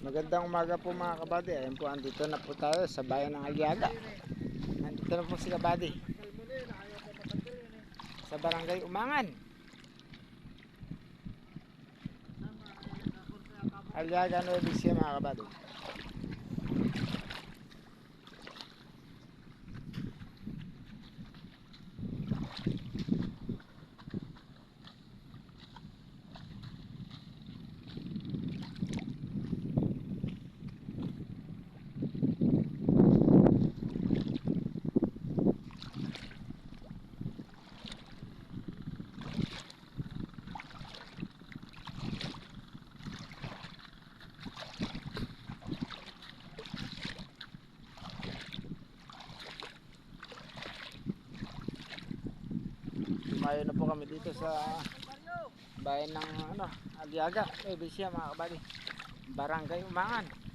Magandang umaga po mga kabady. Ayun po, andito na po tayo sa bayan ng Aliaga. Andito na po si kabady sa barangay Umangan, Aliaga, Nueva Ecija mga kabady. Tumayo na po kami dito sa bayan ng Aliaga, Nueva Ecija mga kabady, barangay Umangan.